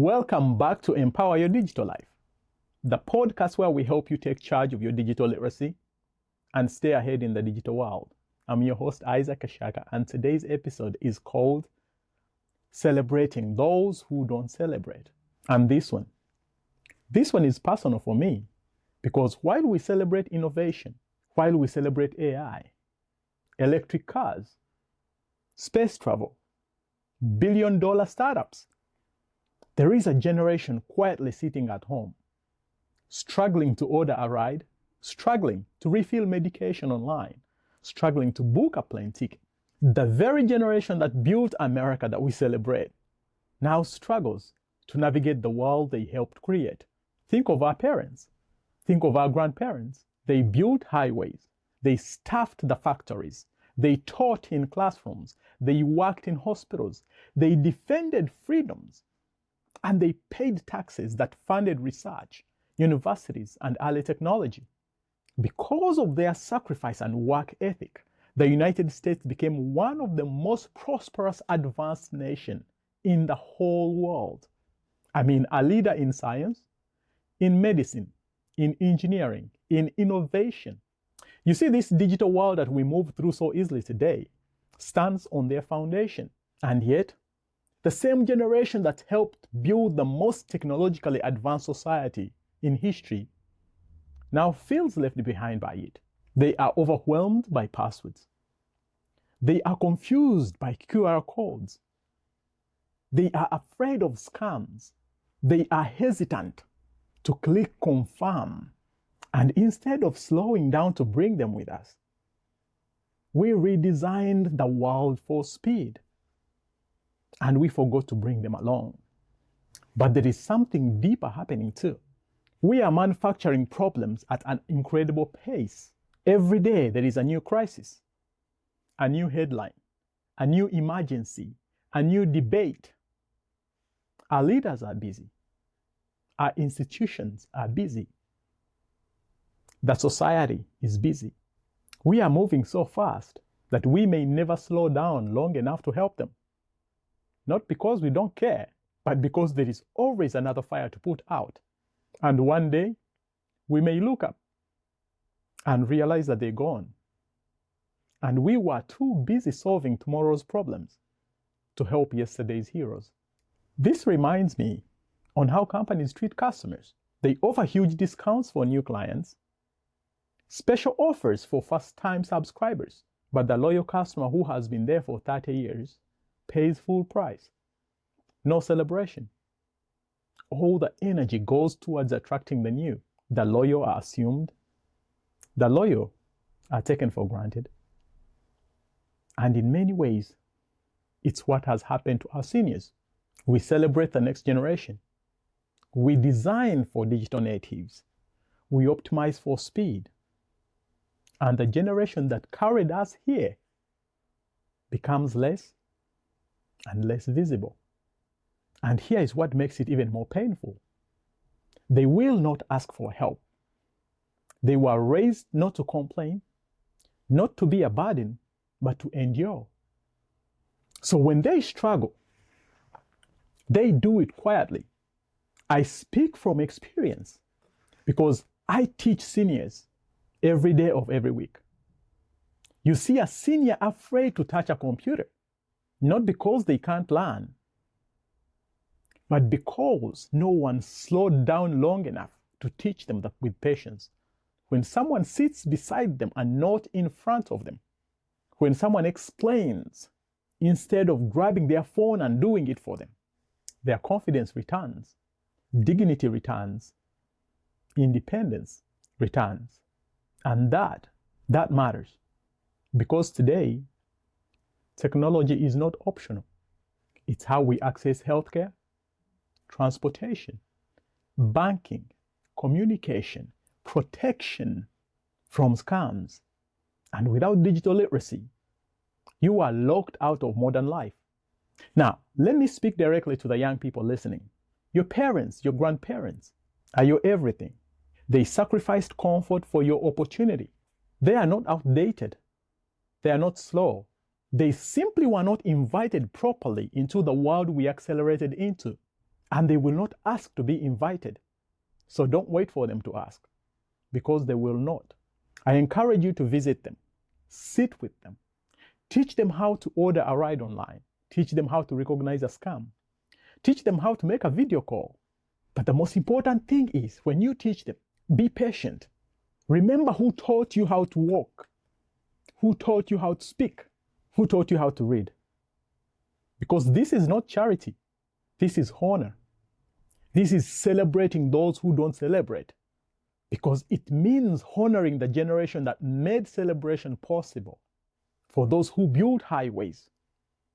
Welcome back to Empower Your Digital Life, the podcast where we help you take charge of your digital literacy and stay ahead in the digital world. I'm your host, Isaac Ashaka, and today's episode is called Celebrating Those Who Don't Celebrate. And this one is personal for me because while we celebrate innovation, while we celebrate AI, electric cars, space travel, billion-dollar startups, there is a generation quietly sitting at home, struggling to order a ride, struggling to refill medication online, struggling to book a plane ticket. The very generation that built America that we celebrate now struggles to navigate the world they helped create. Think of our parents. Think of our grandparents. They built highways. They staffed the factories. They taught in classrooms. They worked in hospitals. They defended freedoms. And they paid taxes that funded research, universities, and early technology. Because of their sacrifice and work ethic, the United States became one of the most prosperous advanced nations in the whole world. I mean, a leader in science, in medicine, in engineering, in innovation. You see, this digital world that we move through so easily today stands on their foundation. And yet, the same generation that helped build the most technologically advanced society in history now feels left behind by it. They are overwhelmed by passwords. They are confused by QR codes. They are afraid of scams. They are hesitant to click confirm. And instead of slowing down to bring them with us, we redesigned the world for speed. And we forgot to bring them along. But there is something deeper happening too. We are manufacturing problems at an incredible pace. Every day there is a new crisis, a new headline, a new emergency, a new debate. Our leaders are busy. Our institutions are busy. The society is busy. We are moving so fast that we may never slow down long enough to help them. Not because we don't care, but because there is always another fire to put out. And one day, we may look up and realize that they're gone. And we were too busy solving tomorrow's problems to help yesterday's heroes. This reminds me on how companies treat customers. They offer huge discounts for new clients, special offers for first-time subscribers, but the loyal customer who has been there for 30 years pays full price. No celebration. All the energy goes towards attracting the new. The loyal are assumed. The loyal are taken for granted. And in many ways, it's what has happened to our seniors. We celebrate the next generation. We design for digital natives. We optimize for speed. And the generation that carried us here becomes less and less visible. And here is what makes it even more painful. They will not ask for help. They were raised not to complain, not to be a burden, but to endure. So when they struggle, they do it quietly. I speak from experience because I teach seniors every day of every week. You see a senior afraid to touch a computer, not because they can't learn, but because no one slowed down long enough to teach them that with patience. When someone sits beside them and not in front of them, when someone explains instead of grabbing their phone and doing it for them, their confidence returns, dignity returns, independence returns. And that matters. Because today, technology is not optional. It's how we access healthcare, transportation, banking, communication, protection from scams. And without digital literacy, you are locked out of modern life. Now, let me speak directly to the young people listening. Your parents, your grandparents are your everything. They sacrificed comfort for your opportunity. They are not outdated. They are not slow. They simply were not invited properly into the world we accelerated into. and they will not ask to be invited. So don't wait for them to ask, because they will not. I encourage you to visit them, sit with them, teach them how to order a ride online, teach them how to recognize a scam, teach them how to make a video call. But the most important thing is, when you teach them, be patient. Remember who taught you how to walk, who taught you how to speak, who taught you how to read. Because this is not charity. This is honor. This is celebrating those who don't celebrate. Because it means honoring the generation that made celebration possible. For those who built highways,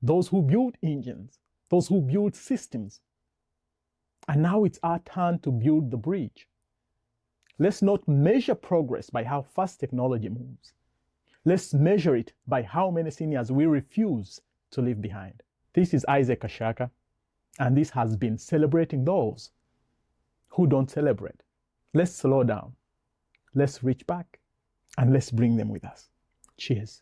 those who built engines, those who built systems. And now it's our turn to build the bridge. Let's not measure progress by how fast technology moves. Let's measure it by how many seniors we refuse to leave behind. This is Isaac Ashaka, and this has been Celebrating Those Who Don't Celebrate. Let's slow down, let's reach back, and let's bring them with us. Cheers.